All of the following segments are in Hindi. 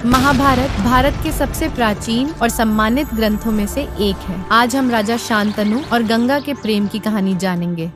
महाभारत भारत के सबसे प्राचीन और सम्मानित ग्रंथों में से एक है। आज हम राजा शांतनु और गंगा के प्रेम की कहानी जानेंगे।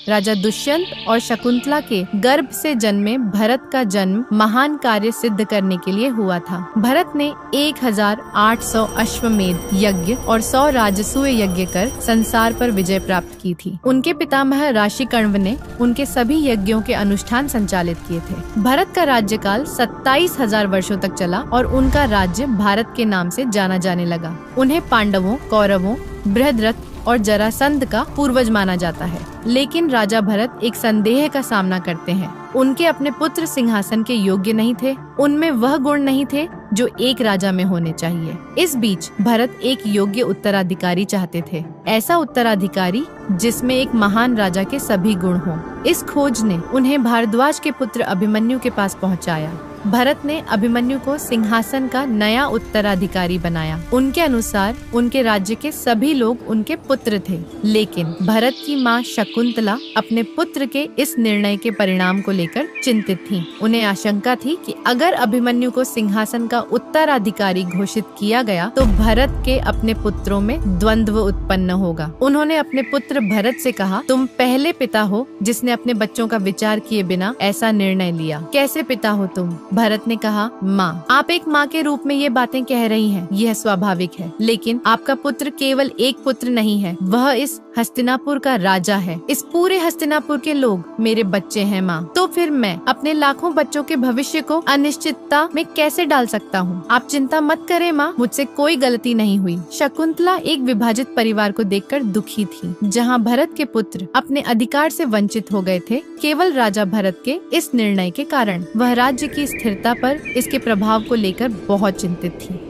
राजा दुष्यंत और शकुंतला के गर्भ से जन्मे भरत का जन्म महान कार्य सिद्ध करने के लिए हुआ था। भरत ने 1800 अश्वमेध यज्ञ और 100 राजसूय यज्ञ कर संसार पर विजय प्राप्त की थी। उनके पितामह ऋषिकण्व ने उनके सभी यज्ञों के अनुष्ठान संचालित किए थे। भरत का राज्यकाल 27,000 वर्षों तक चला और उनका राज्य भारत के नाम से जाना जाने लगा। उन्हें पांडवों, कौरवों, बृहद्रथ और जरासंध का पूर्वज माना जाता है। लेकिन राजा भरत एक संदेह का सामना करते हैं। उनके अपने पुत्र सिंहासन के योग्य नहीं थे। उनमें वह गुण नहीं थे जो एक राजा में होने चाहिए। इस बीच भरत एक योग्य उत्तराधिकारी चाहते थे, ऐसा उत्तराधिकारी जिसमें एक महान राजा के सभी गुण हों। इस खोज ने उन्हें भारद्वाज के पुत्र अभिमन्यु के पास पहुंचाया। भरत ने अभिमन्यु को सिंहासन का नया उत्तराधिकारी बनाया। उनके अनुसार उनके राज्य के सभी लोग उनके पुत्र थे, लेकिन भरत की माँ शकुंतला अपने पुत्र के इस निर्णय के परिणाम को लेकर चिंतित थीं। उन्हें आशंका थी कि अगर अभिमन्यु को सिंहासन का उत्तराधिकारी घोषित किया गया तो भरत के अपने पुत्रों में द्वंद्व उत्पन्न होगा। उन्होंने अपने पुत्र भरत से कहा, तुम पहले पिता हो जिसने अपने बच्चों का विचार किए बिना ऐसा निर्णय लिया। कैसे पिता हो तुम? भरत ने कहा, माँ, आप एक माँ के रूप में ये बातें कह रही हैं, यह स्वाभाविक है, लेकिन आपका पुत्र केवल एक पुत्र नहीं है, वह इस हस्तिनापुर का राजा है। इस पूरे हस्तिनापुर के लोग मेरे बच्चे हैं माँ। तो फिर मैं अपने लाखों बच्चों के भविष्य को अनिश्चितता में कैसे डाल सकता हूँ? आप चिंता मत करें माँ, मुझसे कोई गलती नहीं हुई। शकुंतला एक विभाजित परिवार को देखकर दुखी थी, जहाँ भरत के पुत्र अपने अधिकार से वंचित हो गए थे। केवल राजा भरत के इस निर्णय के कारण वह राज्य की स्थिरता पर इसके प्रभाव को लेकर बहुत चिंतित थी।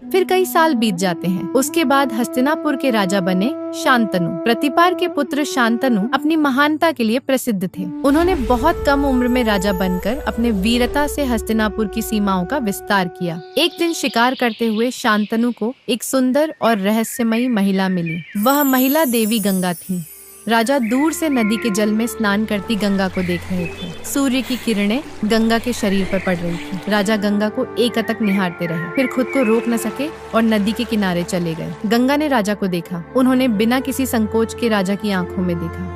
फिर कई साल बीत जाते हैं। उसके बाद हस्तिनापुर के राजा बने शांतनु। प्रतिपार के पुत्र शांतनु अपनी महानता के लिए प्रसिद्ध थे। उन्होंने बहुत कम उम्र में राजा बनकर अपने वीरता से हस्तिनापुर की सीमाओं का विस्तार किया। एक दिन शिकार करते हुए शांतनु को एक सुंदर और रहस्यमयी महिला मिली। वह महिला देवी गंगा थी। राजा दूर से नदी के जल में स्नान करती गंगा को देख रहे थे। सूर्य की किरणें गंगा के शरीर पर पड़ रही थी। राजा गंगा को एकटक निहारते रहे, फिर खुद को रोक न सके और नदी के किनारे चले गए। गंगा ने राजा को देखा। उन्होंने बिना किसी संकोच के राजा की आंखों में देखा।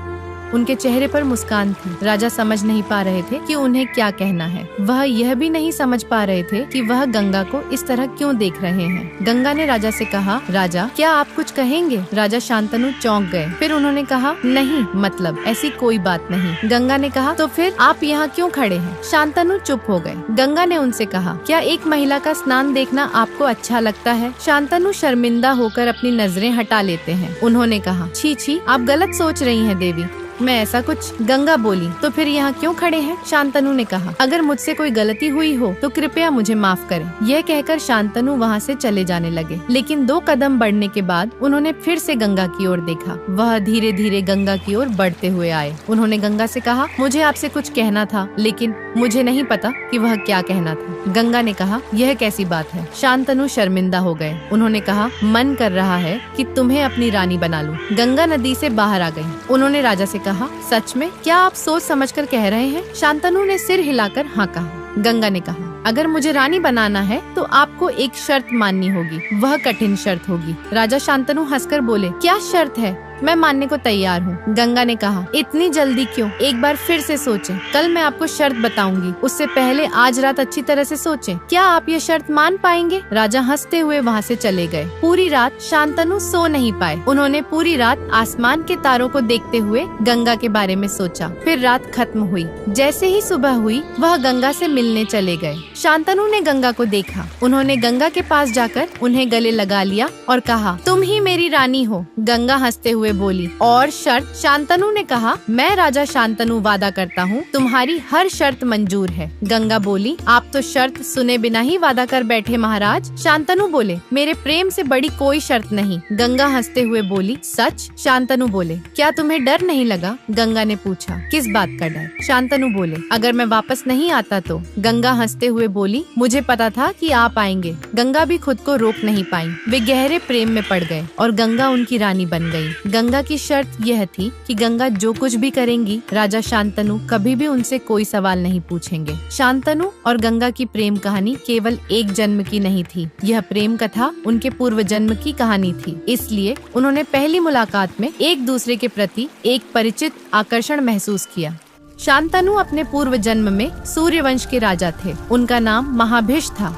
उनके चेहरे पर मुस्कान थी। राजा समझ नहीं पा रहे थे कि उन्हें क्या कहना है। वह यह भी नहीं समझ पा रहे थे कि वह गंगा को इस तरह क्यों देख रहे हैं। गंगा ने राजा से कहा, राजा, क्या आप कुछ कहेंगे? राजा शांतनु चौंक गए। फिर उन्होंने कहा, नहीं, मतलब ऐसी कोई बात नहीं। गंगा ने कहा, तो फिर आप यहाँ क्यों खड़े हैं? शांतनु चुप हो गए। गंगा ने उनसे कहा, क्या एक महिला का स्नान देखना आपको अच्छा लगता है? शांतनु शर्मिंदा होकर अपनी नजरें हटा लेते हैं। उन्होंने कहा, छी छी, आप गलत सोच रही हैं देवी, मैं ऐसा कुछ। गंगा बोली, तो फिर यहाँ क्यों खड़े हैं? शांतनु ने कहा, अगर मुझसे कोई गलती हुई हो तो कृपया मुझे माफ करें। यह कहकर शांतनु वहाँ से चले जाने लगे, लेकिन 2 कदम बढ़ने के बाद उन्होंने फिर से गंगा की ओर देखा। वह धीरे धीरे गंगा की ओर बढ़ते हुए आए। उन्होंने गंगा से कहा, मुझे आपसे कुछ कहना था, लेकिन मुझे नहीं पता कि वह क्या कहना था। गंगा ने कहा, यह कैसी बात है? शांतनु शर्मिंदा हो गए। उन्होंने कहा, मन कर रहा है कि तुम्हें अपनी रानी बना लूं। गंगा नदी से बाहर आ गई। उन्होंने राजा से कहा, सच में? क्या आप सोच समझकर कह रहे हैं? शांतनु ने सिर हिलाकर हाँ कहा। गंगा ने कहा, अगर मुझे रानी बनाना है तो आपको एक शर्त माननी होगी। वह कठिन शर्त होगी। राजा शांतनु हंसकर बोले, क्या शर्त है? मैं मानने को तैयार हूँ। गंगा ने कहा, इतनी जल्दी क्यों? एक बार फिर से सोचें। कल मैं आपको शर्त बताऊंगी, उससे पहले आज रात अच्छी तरह से सोचें। क्या आप ये शर्त मान पाएंगे? राजा हंसते हुए वहाँ से चले गए। पूरी रात शांतनु सो नहीं पाए। उन्होंने पूरी रात आसमान के तारों को देखते हुए गंगा के बारे में सोचा। फिर रात खत्म हुई। जैसे ही सुबह हुई, वह गंगा से मिलने चले गए। शांतनु ने गंगा को देखा। उन्होंने गंगा के पास जाकर उन्हें गले लगा लिया और कहा, तुम ही मेरी रानी हो। गंगा हंसते हुए बोली, और शर्त? शांतनु ने कहा, मैं राजा शांतनु वादा करता हूँ तुम्हारी हर शर्त मंजूर है। गंगा बोली, आप तो शर्त सुने बिना ही वादा कर बैठे महाराज। शांतनु बोले, मेरे प्रेम से बड़ी कोई शर्त नहीं। गंगा हंसते हुए बोली, सच? शांतनु बोले, क्या तुम्हें डर नहीं लगा? गंगा ने पूछा, किस बात का डर? शांतनु बोले, अगर मैं वापस नहीं आता तो। गंगा हंसते हुए बोली, मुझे पता था कि आप आएंगे। गंगा भी खुद को रोक नहीं पाई। वे गहरे प्रेम में पड़ गए और गंगा उनकी रानी बन गई। गंगा की शर्त यह थी कि गंगा जो कुछ भी करेंगी, राजा शांतनु कभी भी उनसे कोई सवाल नहीं पूछेंगे। शांतनु और गंगा की प्रेम कहानी केवल एक जन्म की नहीं थी, यह प्रेम कथा उनके पूर्व जन्म की कहानी थी। इसलिए उन्होंने पहली मुलाकात में एक दूसरे के प्रति एक परिचित आकर्षण महसूस किया। शांतनु अपने पूर्व जन्म में सूर्यवंश के राजा थे। उनका नाम महाभिष था।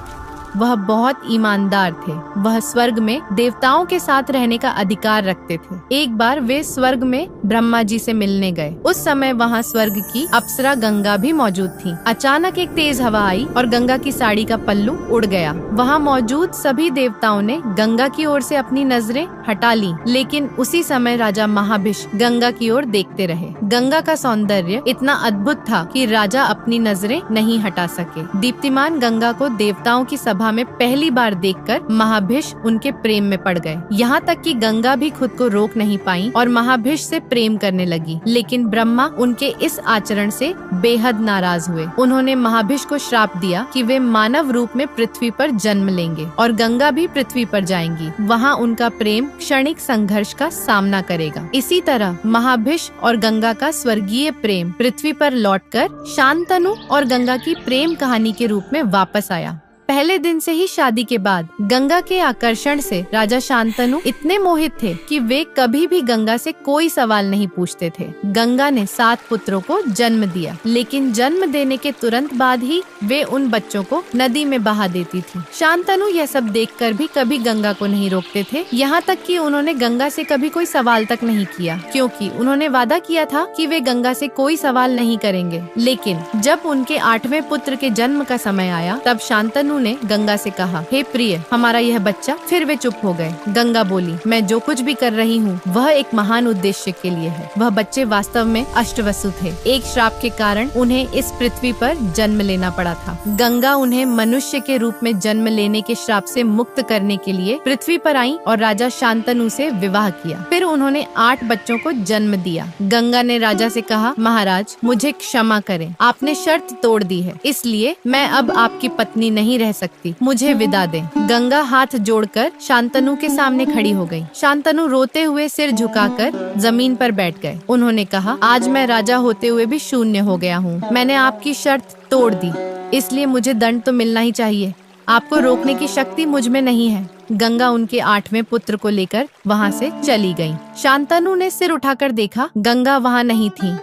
वह बहुत ईमानदार थे। वह स्वर्ग में देवताओं के साथ रहने का अधिकार रखते थे। एक बार वे स्वर्ग में ब्रह्मा जी से मिलने गए। उस समय वहाँ स्वर्ग की अप्सरा गंगा भी मौजूद थी। अचानक एक तेज हवा आई और गंगा की साड़ी का पल्लू उड़ गया। वहाँ मौजूद सभी देवताओं ने गंगा की ओर से अपनी नजरें हटा ली, लेकिन उसी समय राजा महाभिष गंगा की ओर देखते रहे। गंगा का सौंदर्य इतना अद्भुत था कि राजा अपनी नजरें नहीं हटा सके। दीप्तिमान गंगा को देवताओं की सभा में पहली बार देखकर महाभिष उनके प्रेम में पड़ गए। यहाँ तक कि गंगा भी खुद को रोक नहीं पाई और महाभिष से प्रेम करने लगी। लेकिन ब्रह्मा उनके इस आचरण से बेहद नाराज हुए। उन्होंने महाभिष को श्राप दिया कि वे मानव रूप में पृथ्वी पर जन्म लेंगे और गंगा भी पृथ्वी पर जाएंगी। वहाँ उनका प्रेम क्षणिक संघर्ष का सामना करेगा। इसी तरह महाभिष और गंगा का स्वर्गीय प्रेम पृथ्वी पर लौटकर शांतनु और गंगा की प्रेम कहानी के रूप में वापस आया। पहले दिन से ही शादी के बाद गंगा के आकर्षण से राजा शांतनु इतने मोहित थे कि वे कभी भी गंगा से कोई सवाल नहीं पूछते थे। गंगा ने 7 पुत्रों को जन्म दिया, लेकिन जन्म देने के तुरंत बाद ही वे उन बच्चों को नदी में बहा देती थी। शांतनु यह सब देखकर भी कभी गंगा को नहीं रोकते थे। यहाँ तक कि उन्होंने गंगा से कभी कोई सवाल तक नहीं किया, क्योंकि उन्होंने वादा किया था कि वे गंगा से कोई सवाल नहीं करेंगे। लेकिन जब उनके 8वें पुत्र के जन्म का समय आया, तब शांतनु ने गंगा से कहा, हे प्रिय, हमारा यह बच्चा। फिर वे चुप हो गए। गंगा बोली, मैं जो कुछ भी कर रही हूँ वह एक महान उद्देश्य के लिए है। वह बच्चे वास्तव में अष्टवसु थे। एक श्राप के कारण उन्हें इस पृथ्वी पर जन्म लेना पड़ा था। गंगा उन्हें मनुष्य के रूप में जन्म लेने के श्राप से मुक्त करने के लिए पृथ्वी पर आई और राजा शांतनु से विवाह किया। फिर उन्होंने 8 बच्चों को जन्म दिया। गंगा ने राजा से कहा, महाराज, मुझे क्षमा करें, आपने शर्त तोड़ दी है, इसलिए मैं अब आपकी पत्नी नहीं रह सकती, मुझे विदा दें। गंगा हाथ जोड़कर शांतनु के सामने खड़ी हो गई। शांतनु रोते हुए सिर झुकाकर जमीन पर बैठ गए। उन्होंने कहा, आज मैं राजा होते हुए भी शून्य हो गया हूँ। मैंने आपकी शर्त तोड़ दी, इसलिए मुझे दंड तो मिलना ही चाहिए। आपको रोकने की शक्ति मुझ में नहीं है। गंगा उनके 8वें पुत्र को लेकर वहाँ से चली गई। शांतनु ने सिर उठाकर देखा, गंगा वहाँ नहीं थी।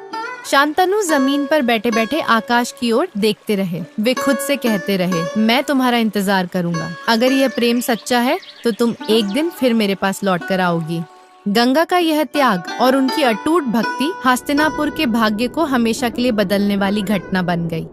शांतनु जमीन पर बैठे बैठे आकाश की ओर देखते रहे। वे खुद से कहते रहे, मैं तुम्हारा इंतजार करूंगा। अगर यह प्रेम सच्चा है तो तुम एक दिन फिर मेरे पास लौट कर आओगी। गंगा का यह त्याग और उनकी अटूट भक्ति हस्तिनापुर के भाग्य को हमेशा के लिए बदलने वाली घटना बन गई।